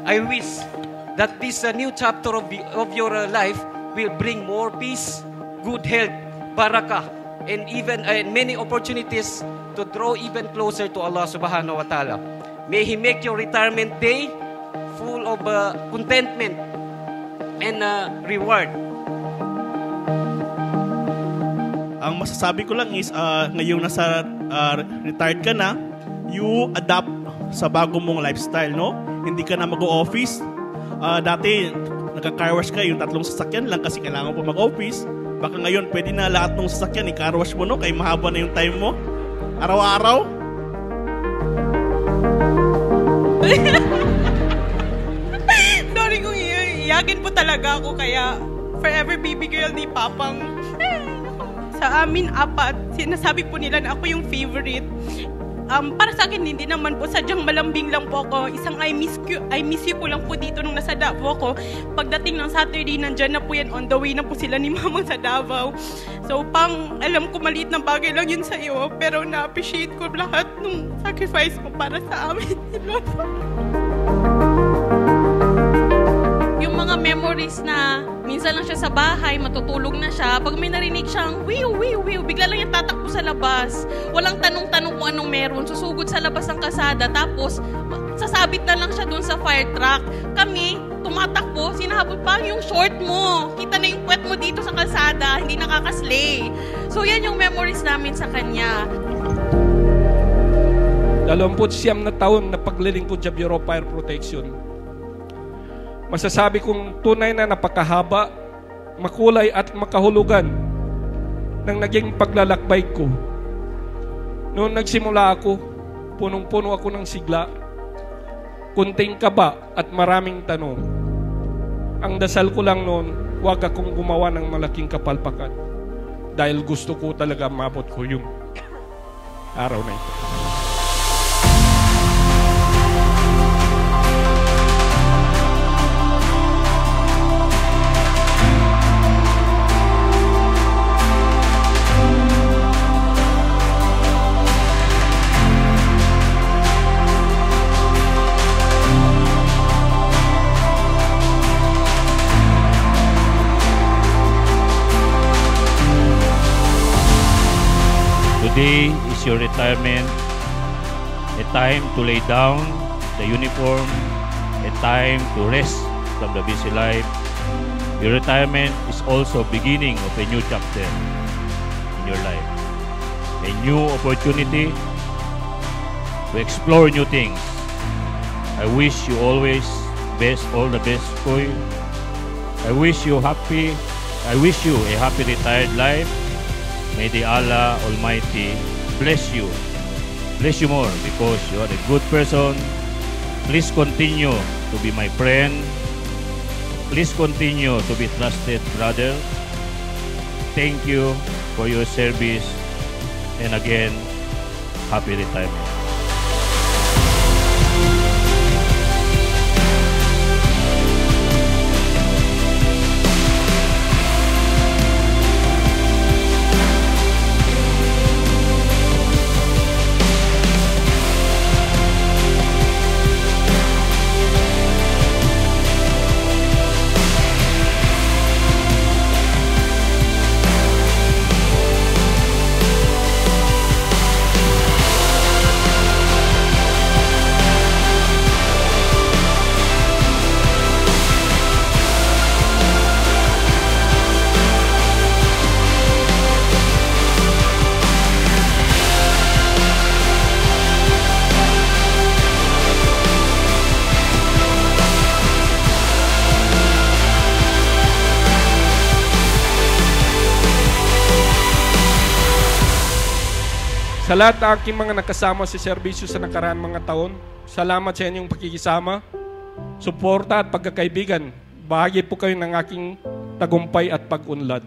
I wish that this new chapter of your life will bring more peace, good health, barakah, and even many opportunities to draw even closer to Allah subhanahu wa ta'ala. May He make your retirement day full of contentment and reward. Ang masasabi ko lang is, ngayong nasa retired ka na, you adapt sa bago mong lifestyle, no? Hindi ka na mag-o-office. Dati, nagka-car wash ka, yung 3 sasakyan lang kasi kailangan po mag-office. Baka ngayon, pwede na lahat ng sasakyan, i-car wash mo, no? Kaya mahaba na yung time mo. Araw-araw. Sorry kung iyakin po talaga ako, kaya forever baby girl ni Papang. Sa amin, 4, sinasabi po nila na ako yung favorite. Para sa akin, hindi naman po, sadyang malambing lang po ako. Isang I miss you ko lang po dito nung nasa Davao ko. Pagdating ng Saturday, nandyan na po yan, on the way na po sila ni Mamang sa Davao. So, alam ko maliit na bagay lang yun sa iyo, pero na-appreciate ko lahat ng sacrifice mo para sa amin. Yung mga memories na minsan lang siya sa bahay, matutulog na siya. Pag may narinig siyang, wiw, bigla lang yung tatakbo sa labas. Walang tanong-tanong kung anong meron. Susugod sa labas ng kasada. Tapos, sasabit na lang siya dun sa fire truck. Kami, tumatakbo, sinahabol pa yung short mo. Kita na yung puwet mo dito sa kalsada. Hindi nakakaslay. So, yan yung memories namin sa kanya. 29 na taon na paglilingkod sa Bureau of Fire Protection. Masasabi kong tunay na napakahaba, makulay at makahulugan ng naging paglalakbay ko. Noon nagsimula ako, punong-puno ako ng sigla, kunting kaba at maraming tanong. Ang dasal ko lang noon, huwag akong gumawa ng malaking kapalpakan dahil gusto ko talaga mabot ko yung araw na ito. Today is your retirement, a time to lay down the uniform, a time to rest from the busy life. Your retirement is also beginning of a new chapter in your life, a new opportunity to explore new things. I wish you always all the best for you. I wish you a happy retired life. May the Allah Almighty bless you more because you are a good person. Please continue to be my friend. Please continue to be trusted brother. Thank you for your service, and again, happy retirement. Sa lahat ng aking mga nakasama sa serbisyo sa nakaraan mga taon, salamat sa inyong pakikisama, suporta at pagkakaibigan. Bahagi po kayo ng aking tagumpay at pag-unlad.